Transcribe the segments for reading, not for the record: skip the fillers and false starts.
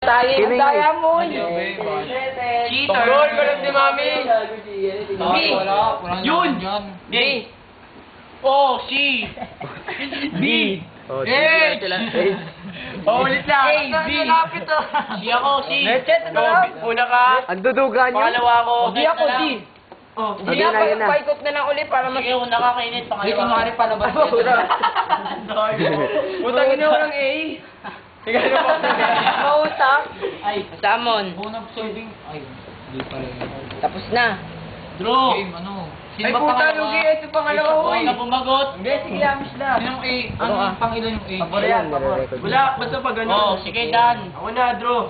Ang daya mo. Cheater. Roll ko lang si Mami. B. Yun. B. Oh, C. B. Oh, H. Oh, ulit lang. A, B. Lapit to. C ako, C. Lechet, ano lang? Una ka. Ang dudugan nyo. Pangalawa ako. D ako, D. Oh, Hindi Yun na, yun na. paikot na lang ulit para mas... sige, una ka kainit. Hindi Pangalawa. kumari palabas. Utang ina walang A. Sige, ano po? Mautak. Ay. Salmon. Unang serving. Ay, hindi pala yun. Tapos na. Draw. Game, ano? Ay puta, lugi. Ito pangalawa ko eh. Ikaw na bumagot. Hindi, sige, amis lang. Sinong A? Ano pang ilan yung A? Pabor yan, pabor. Wala, basta pag ano. Oh, sige, Dan. Ako na, draw.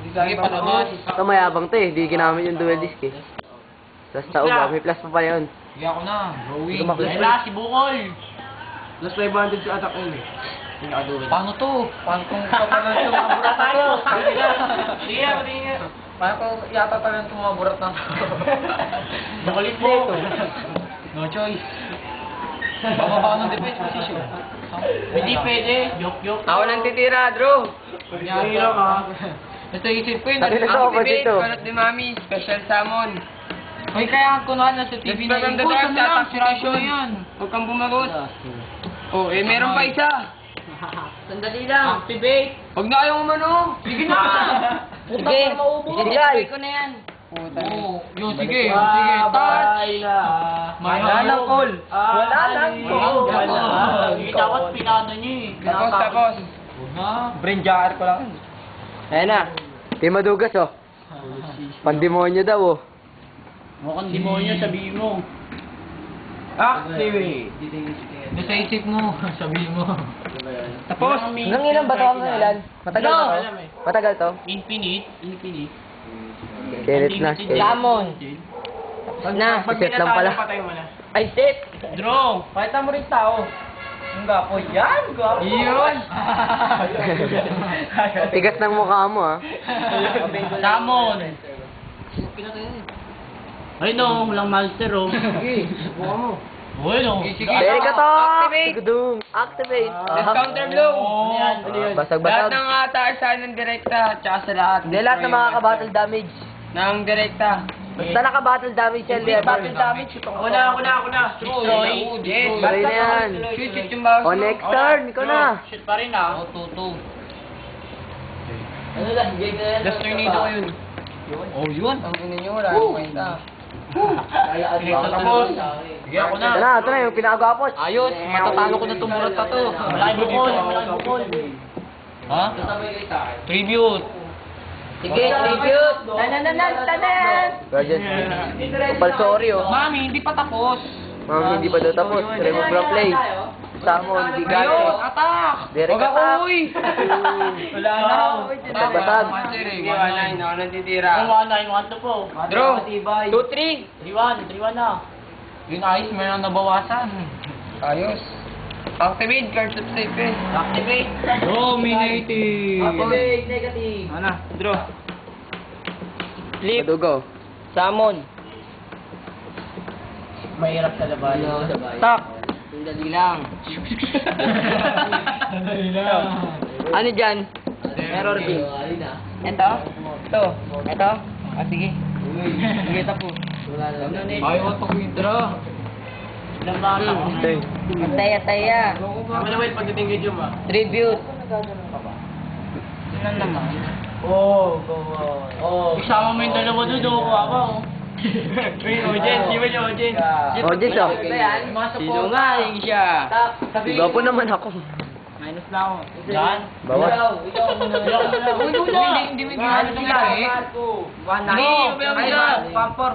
Sige, panagot. Ito mayabang to eh. Hindi ginamit yung dual disc eh. Plus na uba. May plus pa pala yun. Sige, ako na. Drawing. Tumakbo. Wala, si Bukol. Plus 500 sa attack yun eh. Paano to? Paano kung papalan sa mga burat na to? Sige, sige. Paano kung yata talang sa mga burat na to? Nakulit mo. No choice. Bababa ng defense position. Hindi pwede. Yok. Ako nang titira, Drew. Kunyari ka. Ito isip ko yun. Sabi na to, Activate, dito. kalat ni Mami, special salmon. Ay, kaya kunahan na sa TV na From the Uy, dark, saan lang? attack Sira station. yan. Huwag kang bumagot. Oh, meron pa isa. Sandali lang. Activate. Huwag na kayong umano. Sige na. Sige. Sige, ko na yan. Oo. Yun, sige. Sige. Touch. Wala nang call. Wala nang call. Dapat pinado niyo eh. Tapos. Huwag na. Brain jar ko lang. Ayan na. Di madugas oh. Pandemonyo daw oh. Mukhang demonyo, sabihin mo. Activate. Hindi sa isip mo, sabihin mo. Tapos. Nang ilan ba ito ang ilan? Matagal No. na to? Matagal to? Infinite. Skelet na, skelet. Lamon. Tapos na. Set lang pala. Ay, set. Draw. Pakita mo rin tao. Ang gapo yan, gapo. Yun. Tigas ng mukha mo ah. Salmon. Ay no, walang master oh. Buka mo. Uy no. Very ka to! Activate. Sigudong. Activate. Counter blow. Ano yan? Lahat Basag-basag. ng ataasan ng direkta, tsaka sa lahat. Hindi lahat ng mga ka-battle damage. Ng direkta. Basta naka-battle damage yan. Hindi, battle damage. Ako na. Destroy. Yes, Sorry na yan. Shoot yung bawas O next turn, ikaw na. Shoot pa rin ah. Tutu. Last tornado ko yun. Oh yun. Ang ina nyo, wala akong kwenta. Tapos. Sige ako na. Ito na yung pinakagwapos. Ayos, matatalo ko na tumurat pa to. Malaki bukol. Ha? Tribute. Sige, tribute. Tanan. Guardian. Kapal sorry oh. Mami, hindi pa tapos. Mami, hindi pa daw tapos. Remove from play. Samon, di Ayos, gano. attack. Derek Huwag ako, attack. uy. Wala na. Basag. Sige, wala na. Ako nagtitira. Ang 1-9, 1 to po. Draw. 2-3. 3-1 na. Yun ayos, mayroon nabawasan. Ayos. Activate, card to safe eh. Activate. Dominating. Activate, negative. Ano? Draw. Flip. Madugo. Salmon. Mahirap sa laban. Stop. Sandali lang. Sandali lang. Ano dyan? Error B. Ito? Ito? Ah, sige. Sige, tapo. Ayaw at pag-withdraw. Ilang bata ko. Okay. Ataya. Ano wait, pagdating kay Jum ah? Tribute. Ano naman? Isama mo yung dalawa doon, do ko ako. Uy, audience, yun yung audience. Audience oh. Sinungaling siya. Gwapo naman ako. Minus na ako. Dan? Bawas. Hindi mo ginawa sila eh. Pampor.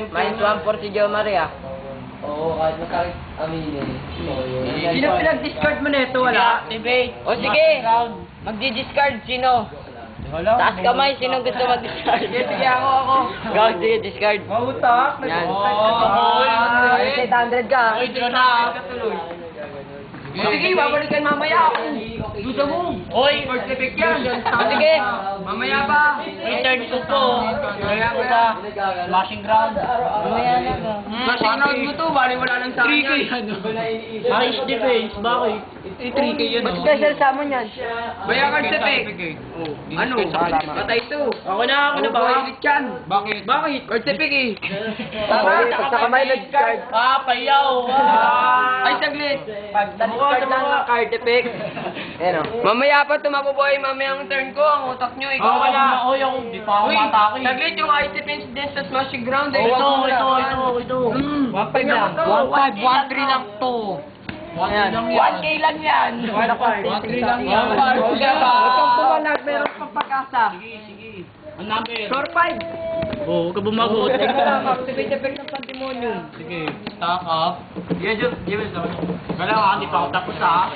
Minus 1 for si Jo Maria. Sino pinag-discard mo nito? Wala? Activate. O sige. Magdi-discard sino? Taas kamay, sino gusto mag-discard? Sige, ako. Go, sige, discard. Mautak. Yan. Ay, 800 ka. Uy, draw na. Sige, babalikan mamaya ako. Gusto mo? Uy, First effect yan. Sige, mamaya pa. return to po. Kaya ko sa smashing ground. Mamaya na ba? Flashing round mo to, bali wala lang sa 3K ano? High defense, bakit? 3K yun, Ba't special summon yan? Baya card sa pick. Ano? Patay to. Ako na ba? Bakit yan? Bakit? Bakit? Card sa pick eh. Okay, pag sa kamay nag-discard. Payaw! Ay, saglit. Nag-discard lang ng card effect. Ayan o. Mamaya pa tumabuboy, mamaya ang turn ko, ang utak nyo, ikaw ka na. Ako yung di pa ako Uy, matake. saglit yung ice defense din sa smashing ground. Ito. 1.5 lang. 1.5, 1.3 lang to. 1.3 lang yan. 1K lang yan. 1.3 lang yan. Huwag kang pumalag, meron pang pag-asa. Sige. Ang number? Score 5. Oo, huwag ka bumagot. Activate effect ng pandemonium. Sige, stock up. Yan, Jim. Wala ka, hindi pa ako tapos ha.